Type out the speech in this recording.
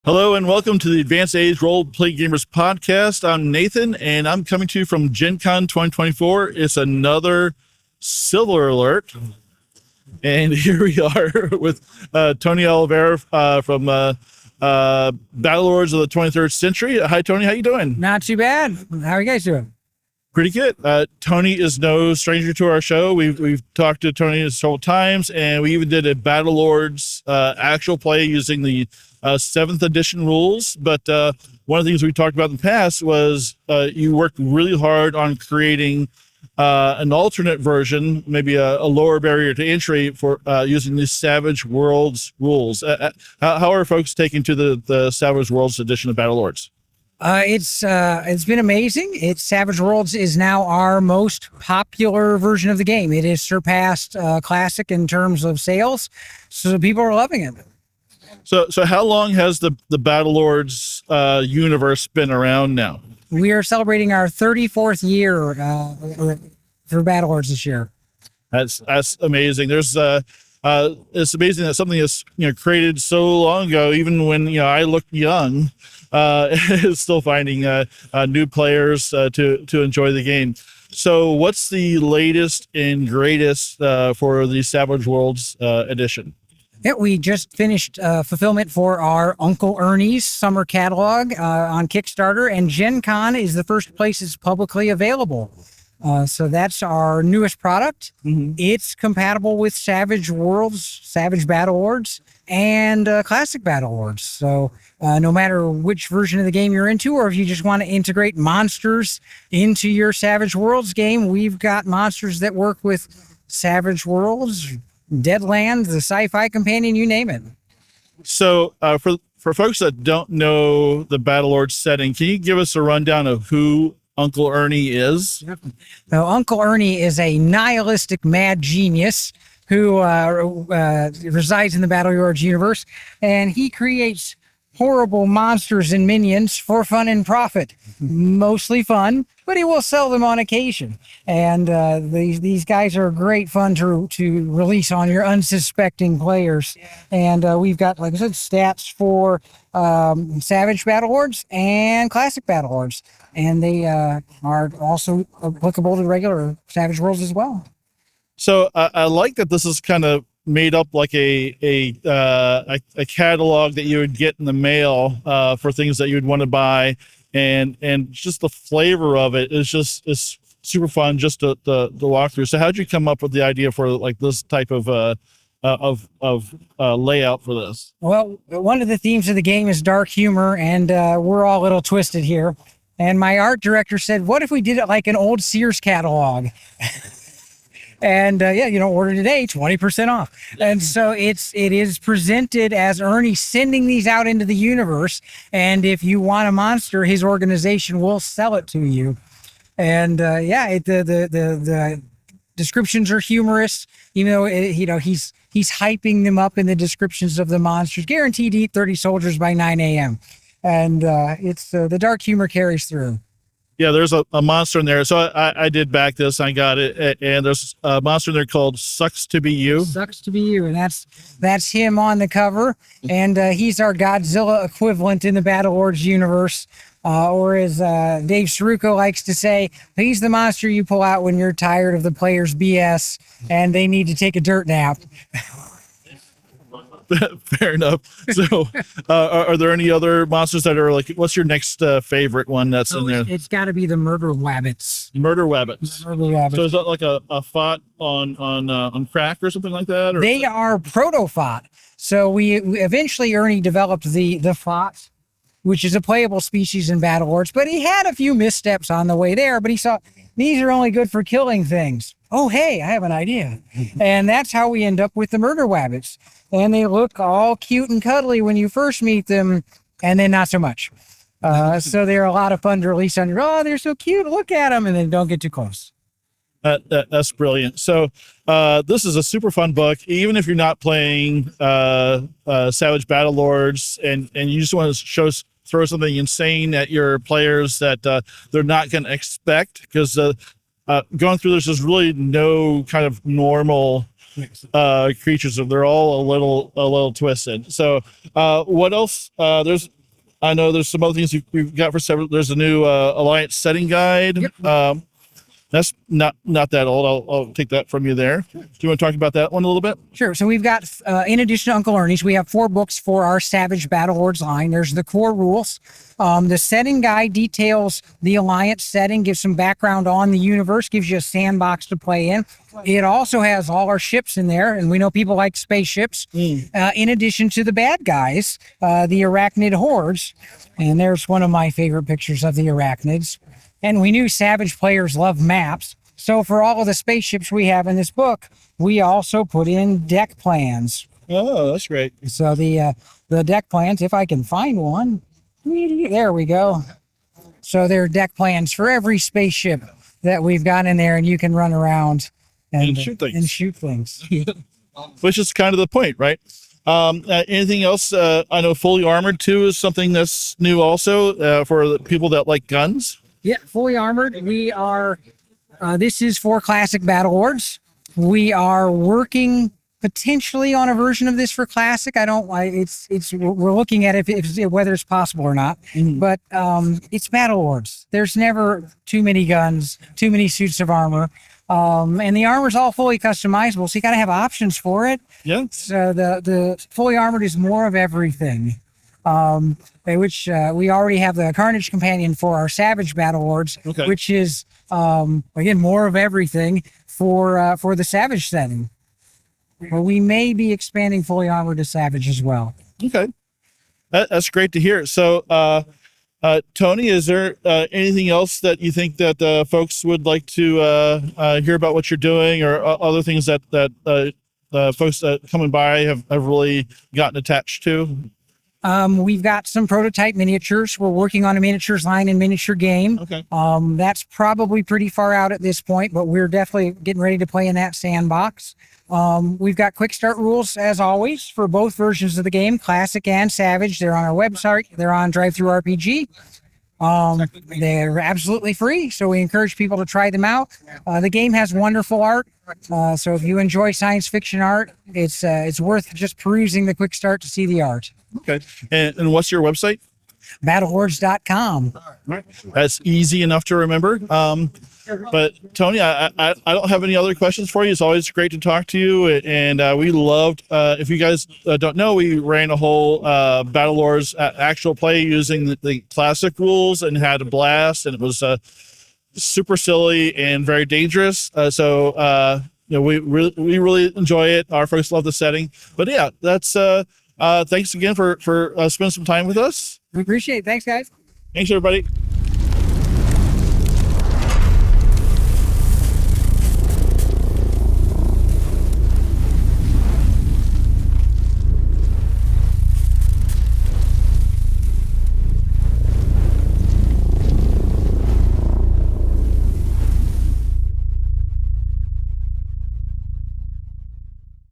Hello and welcome to the Advanced Age Role-Playing Gamers podcast. I'm Nathan, and I'm coming to you from GenCon 2024. It's another silver alert, and here we are with Tony Oliveira from Battlelords of the 23rd Century. Hi, Tony. How you doing? Not too bad. How are you guys doing? Pretty good. Tony is no stranger to our show. We've talked to Tony several times, and we even did a Battlelords actual play using the 7th edition rules. But one of the things we talked about in the past was you worked really hard on creating an alternate version, maybe a lower barrier to entry for using the Savage Worlds rules. How are folks taking to the Savage Worlds edition of Battlelords? It's been amazing. Savage Worlds is now our most popular version of the game. It has surpassed Classic in terms of sales, so people are loving it. So how long has the Battlelords universe been around now? We are celebrating our 34th year for Battlelords this year. That's amazing. There's it's amazing that something is created so long ago, even when I looked young, is still finding new players to enjoy the game. So what's the latest and greatest for the Savage Worlds edition? Yeah, we just finished fulfillment for our Uncle Ernie's summer catalog on Kickstarter, and GenCon is the first place it's publicly available. So that's our newest product. Mm-hmm. It's compatible with Savage Worlds, Savage Battlelords, and Classic Battlelords. So no matter which version of the game you're into, or if you just want to integrate monsters into your Savage Worlds game, we've got monsters that work with Savage Worlds, Deadlands, the Sci-Fi Companion, you name it. So for folks that don't know the Battlelords setting, can you give us a rundown of who Uncle Ernie is? Now, Uncle Ernie is a nihilistic mad genius who resides in the Battlelords universe, and he creates horrible monsters and minions for fun and profit. Mostly fun, but he will sell them on occasion. And these guys are great fun to release on your unsuspecting players. And we've got, like I said, stats for Savage Battlelords and Classic Battlelords. And they are also applicable to regular Savage Worlds as well. So I like that this is kind of made up like a catalog that you would get in the mail for things that you would want to buy, and just the flavor of it is super fun just to walk through. So how'd you come up with the idea for like this type of layout for this? Well, one of the themes of the game is dark humor, and we're all a little twisted here. And my art director said, "What if we did it like an old Sears catalog?" And order today, 20% off. And so it is presented as Ernie sending these out into the universe. And if you want a monster, his organization will sell it to you. And the descriptions are humorous. Even though he's hyping them up in the descriptions of the monsters. Guaranteed to eat 30 soldiers by 9 a.m. And it's the dark humor carries through. Yeah, there's a monster in there. So I did back this. I got it. And there's a monster in there called Sucks to Be You. Sucks to Be You. And that's him on the cover. And he's our Godzilla equivalent in the Battlelords universe. Or as Dave Saruko likes to say, he's the monster you pull out when you're tired of the player's BS and they need to take a dirt nap. Fair enough. So are there any other monsters that are like, what's your next favorite one that's in there? It's got to be the Murder Wabbits. Murder Wabbits. Murder Wabbits. So is that like a fought on crack or something like that? Or? They are proto-fought. So we eventually Ernie developed the fought, which is a playable species in Battlelords, but he had a few missteps on the way there, but he saw these are only good for killing things. Oh, hey, I have an idea. And that's how we end up with the Murder Wabbits. And they look all cute and cuddly when you first meet them, and then not so much. So they're a lot of fun to release on your, they're so cute, look at them, and then don't get too close. That's brilliant. So this is a super fun book, even if you're not playing Savage Battlelords and you just want to throw something insane at your players that they're not going to expect, because going through this is really no kind of normal creatures. They're all a little twisted. So what else? I know there's some other things we've got for several. There's a new Alliance setting guide. Yep. That's not that old. I'll take that from you there. Do you want to talk about that one a little bit? Sure. So we've got, in addition to Uncle Ernie's, we have 4 books for our Savage Battlelords line. There's the core rules. The setting guide details the Alliance setting, gives some background on the universe, gives you a sandbox to play in. It also has all our ships in there, and we know people like spaceships. In addition to the bad guys, the arachnid hordes. And there's one of my favorite pictures of the arachnids. And we knew Savage players love maps. So for all of the spaceships we have in this book, we also put in deck plans. Oh, that's great. So the deck plans, if I can find one, there we go. So there are deck plans for every spaceship that we've got in there, and you can run around and shoot things. Which is kind of the point, right? Anything else? I know fully armored too is something that's new also for the people that like guns. Yeah, fully armored. We are, this is for classic Battlelords. We are working potentially on a version of this for classic. We're looking at if whether it's possible or not, but it's Battlelords. There's never too many guns, too many suits of armor. And the armor's all fully customizable, so you got to have options for it. Yeah. So the fully armored is more of everything. Which we already have the Carnage Companion for our Savage Battlelords, which is again more of everything for the Savage setting. Well, we may be expanding fully armored to Savage as well. Okay, that's great to hear. So, Tony, is there anything else that you think that folks would like to hear about what you're doing, or other things that folks that coming by have really gotten attached to? We've got some prototype miniatures. We're working on a miniatures line and miniature game. Okay. That's probably pretty far out at this point, but we're definitely getting ready to play in that sandbox. We've got quick start rules as always for both versions of the game, classic and savage. They're on our website. They're on DriveThruRPG. They're absolutely free, so we encourage people to try them out. The game has wonderful art, so if you enjoy science fiction art, it's worth just perusing the quick start to see the art. Okay. And what's your website? Battlelords.com. That's easy enough to remember. But Tony, I don't have any other questions for you. It's always great to talk to you. And we loved, if you guys don't know, we ran a whole Battlelords actual play using the classic rules and had a blast. And it was super silly and very dangerous. So we really enjoy it. Our folks love the setting. But yeah, that's thanks again for spending some time with us. We appreciate it. Thanks, guys. Thanks, everybody.